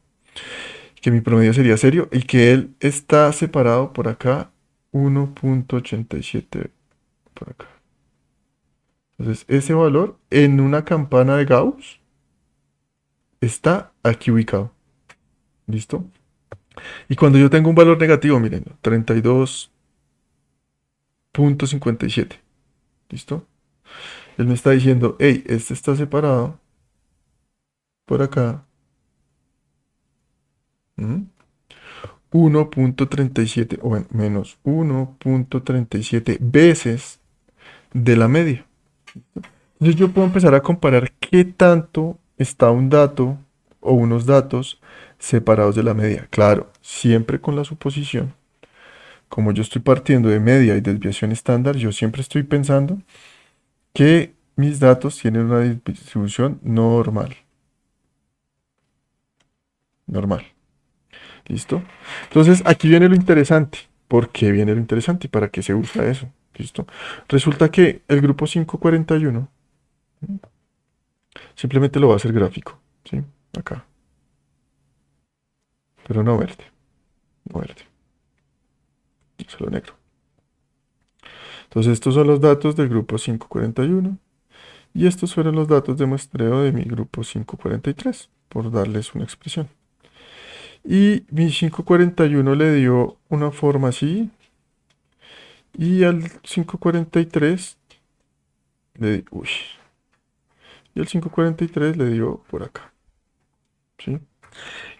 que mi promedio sería 0 y que él está separado por acá 1.87 por acá. Entonces, ese valor en una campana de Gauss está aquí ubicado. ¿Listo? Y cuando yo tengo un valor negativo, miren, 32.57. ¿Listo? Él me está diciendo, hey, este está separado por acá. ¿Mm? 1.37, o bueno, menos 1.37 veces de la media. Entonces yo puedo empezar a comparar qué tanto está un dato o unos datos separados de la media. Claro, siempre con la suposición. Como yo estoy partiendo de media y desviación estándar, yo siempre estoy pensando que mis datos tienen una distribución normal. Normal. ¿Listo? Entonces aquí viene lo interesante. ¿Por qué viene lo interesante y para qué se usa eso? ¿Listo? Resulta que el grupo 541 simplemente lo va a hacer gráfico. ¿Sí? Acá. Pero no verde. No verde. Solo negro. Entonces estos son los datos del grupo 541 y estos fueron los datos de muestreo de mi grupo 543, por darles una expresión. Y mi 541 le dio una forma así y al 543 le, uy, y el 543 le dio por acá. ¿Sí?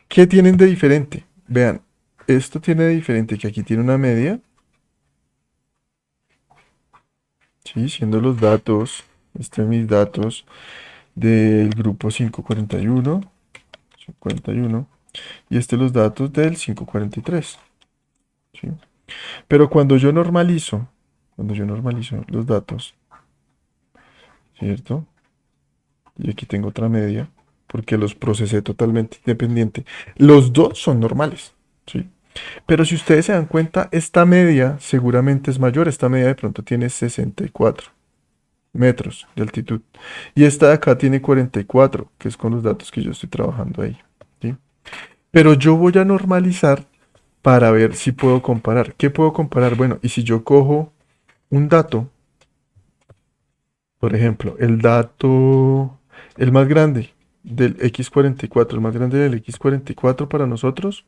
¿Qué tienen de diferente? Vean, esto tiene de diferente que aquí tiene una media, ¿sí? Siendo los datos, mis datos del grupo 541, 541, y los datos del 543, ¿sí? Pero cuando yo normalizo los datos, ¿cierto? Y aquí tengo otra media, porque los procesé totalmente independiente. Los dos son normales, ¿sí? Pero si ustedes se dan cuenta, esta media seguramente es mayor. Esta media de pronto tiene 64 metros de altitud. Y esta de acá tiene 44, que es con los datos que yo estoy trabajando ahí, ¿sí? Pero yo voy a normalizar para ver si puedo comparar. ¿Qué puedo comparar? Bueno, y si yo cojo un dato, por ejemplo, el más grande del X44, el más grande del X44 para nosotros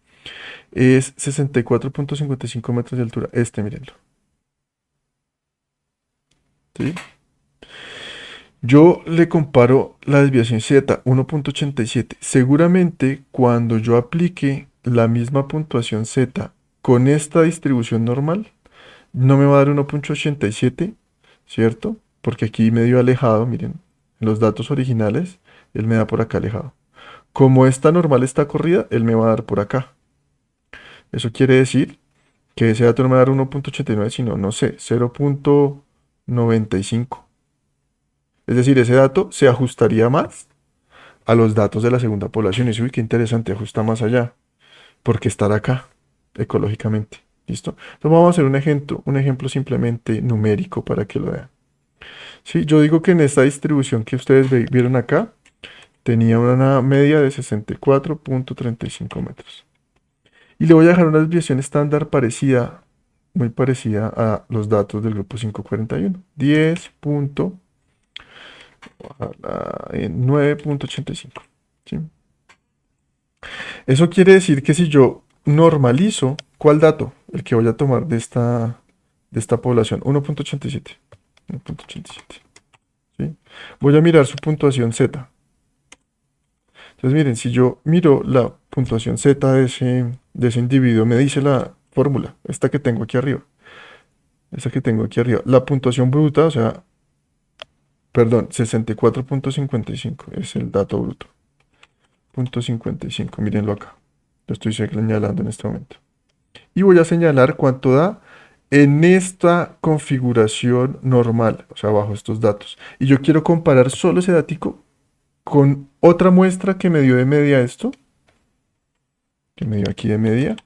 es 64.55 metros de altura. Mírenlo. ¿Sí? Yo le comparo la desviación Z 1.87. Seguramente cuando yo aplique la misma puntuación Z con esta distribución normal, no me va a dar 1.87, ¿cierto? Porque aquí medio alejado, miren, en los datos originales, él me da por acá alejado. Como esta normal está corrida, él me va a dar por acá. Eso quiere decir que ese dato no me va a dar 1.89, sino, no sé, 0.95. Es decir, ese dato se ajustaría más a los datos de la segunda población. Y eso, uy, qué interesante, ajusta más allá, porque estar acá, ecológicamente. ¿Listo? Entonces vamos a hacer un ejemplo simplemente numérico para que lo vean. Sí, yo digo que en esta distribución que ustedes vieron acá, tenía una media de 64.35 metros. Y le voy a dejar una desviación estándar parecida, muy parecida a los datos del grupo 541. 9.85. ¿Sí? Eso quiere decir que si yo normalizo, ¿cuál dato? El que voy a tomar de esta población, 1.87. 1.87. ¿Sí? Voy a mirar su puntuación Z. Entonces miren, si yo miro la puntuación Z de ese individuo, me dice la fórmula, esta que tengo aquí arriba. Esta que tengo aquí arriba. La puntuación bruta, o sea, perdón, 64.55 es el dato bruto. 0.55, mírenlo acá. Lo estoy señalando en este momento. Y voy a señalar cuánto da en esta configuración normal, o sea, bajo estos datos. Y yo quiero comparar solo ese datico con otra muestra que me dio de media esto, que me dio aquí de media,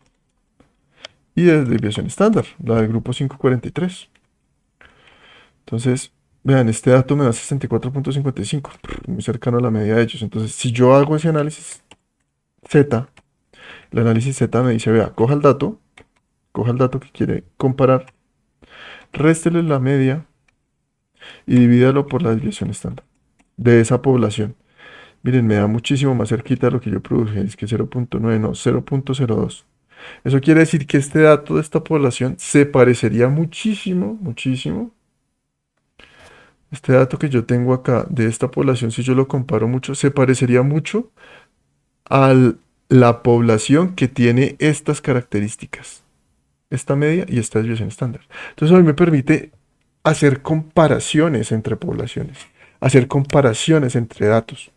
y de desviación estándar, la del grupo 543. Entonces, vean, este dato me da 64.55, muy cercano a la media de ellos. Entonces, si yo hago ese análisis Z, el análisis Z me dice, vea, coja el dato que quiere comparar, réstele la media y divídalo por la desviación estándar de esa población. Miren, me da muchísimo más cerquita de lo que yo produje, es que 0.9, no, 0.02. Eso quiere decir que este dato de esta población se parecería muchísimo, muchísimo Este dato que yo tengo acá de esta población, si yo lo comparo mucho, se parecería mucho a la población que tiene estas características, esta media y esta desviación estándar. Entonces, a mí me permite hacer comparaciones entre poblaciones, hacer comparaciones entre datos.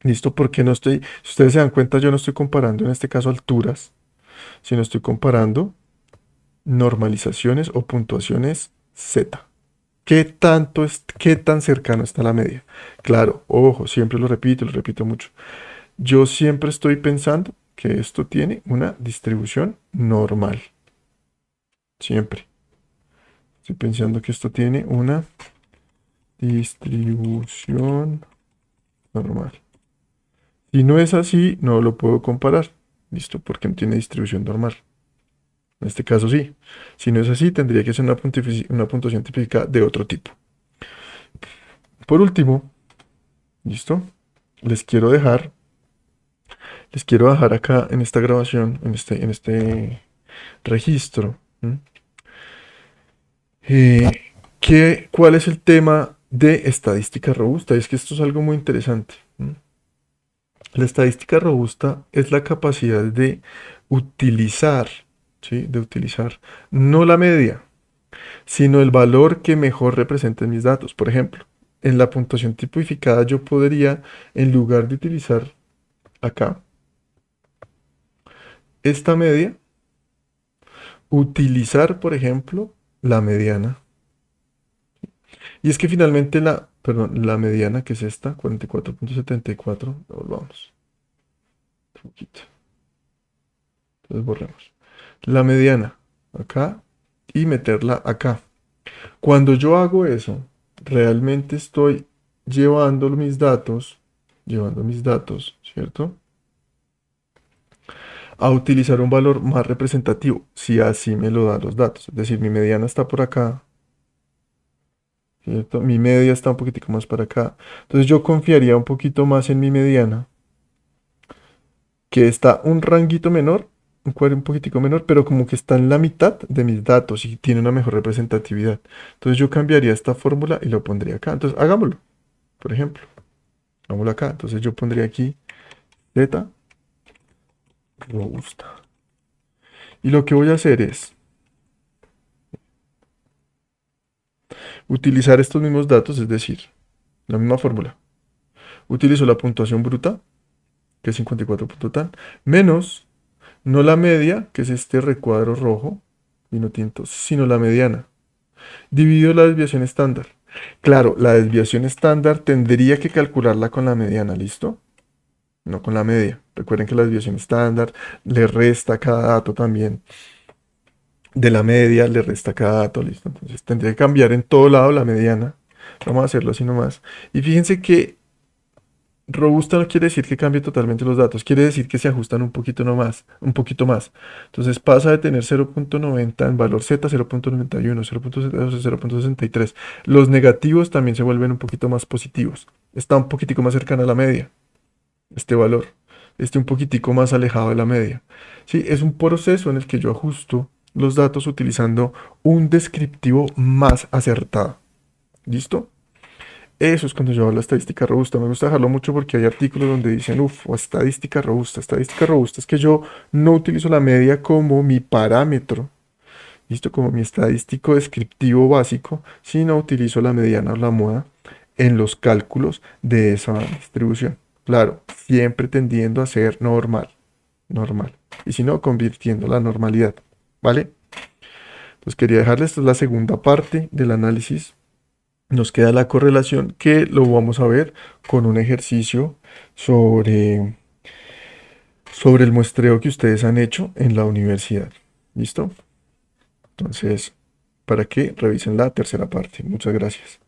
¿Listo? Porque no estoy, si ustedes se dan cuenta, yo no estoy comparando en este caso alturas, sino estoy comparando normalizaciones o puntuaciones Z. ¿Qué tanto es, qué tan cercano está la media? Claro, ojo, siempre lo repito mucho. Yo siempre estoy pensando que esto tiene una distribución normal. Siempre. Estoy pensando que esto tiene una distribución normal. Si no es así, no lo puedo comparar. ¿Listo? Porque no tiene distribución normal. En este caso sí. Si no es así, tendría que ser una puntuación típica de otro tipo. Por último, ¿listo? Les quiero dejar, les quiero dejar acá en esta grabación, en este registro, ¿m? Eh, ¿Cuál es el tema de estadística robusta? Y es que esto es algo muy interesante. ¿M? La estadística robusta es la capacidad de utilizar, ¿sí? De utilizar no la media, sino el valor que mejor represente mis datos. Por ejemplo, en la puntuación tipificada yo podría, en lugar de utilizar acá esta media, utilizar, por ejemplo, la mediana. Y es que finalmente perdón, la mediana, que es esta, 44.74, volvamos un poquito. Entonces borremos. La mediana, acá, y meterla acá. Cuando yo hago eso, realmente estoy llevando mis datos, ¿cierto? A utilizar un valor más representativo, si así me lo dan los datos. Es decir, mi mediana está por acá, ¿cierto? Mi media está un poquitico más para acá. Entonces yo confiaría un poquito más en mi mediana, que está un ranguito menor, un cuadro un poquitico menor, pero como que está en la mitad de mis datos y tiene una mejor representatividad. Entonces yo cambiaría esta fórmula y lo pondría acá. Entonces hagámoslo, por ejemplo. Hagámoslo acá. Entonces yo pondría aquí Z robusta. Y lo que voy a hacer es utilizar estos mismos datos, es decir, la misma fórmula. Utilizo la puntuación bruta, que es 54 punto tal, menos no la media, que es este recuadro rojo, vino tinto, sino la mediana. Dividido la desviación estándar. Claro, la desviación estándar tendría que calcularla con la mediana, ¿listo? No con la media. Recuerden que la desviación estándar le resta cada dato también. De la media le resta cada dato, ¿listo? Entonces tendría que cambiar en todo lado la mediana. Vamos a hacerlo así nomás. Y fíjense que robusta no quiere decir que cambie totalmente los datos, quiere decir que se ajustan un poquito nomás, un poquito más. Entonces pasa de tener 0.90 en valor Z, 0.91, 0.72, 0.63. Los negativos también se vuelven un poquito más positivos. Está un poquitico más cercana a la media, este valor. Este un poquitico más alejado de la media. Sí, es un proceso en el que yo ajusto los datos utilizando un descriptivo más acertado. ¿Listo? Eso es cuando yo hablo de estadística robusta. Me gusta dejarlo mucho porque hay artículos donde dicen, uff, o estadística robusta. Estadística robusta es que yo no utilizo la media como mi parámetro, listo, como mi estadístico descriptivo básico, sino utilizo la mediana o la moda en los cálculos de esa distribución. Claro, siempre tendiendo a ser normal, normal. Y si no, convirtiendo la normalidad, ¿vale? Entonces quería dejarles, esta es la segunda parte del análisis. Nos queda la correlación que lo vamos a ver con un ejercicio sobre, sobre el muestreo que ustedes han hecho en la universidad. ¿Listo? Entonces, para que revisen la tercera parte. Muchas gracias.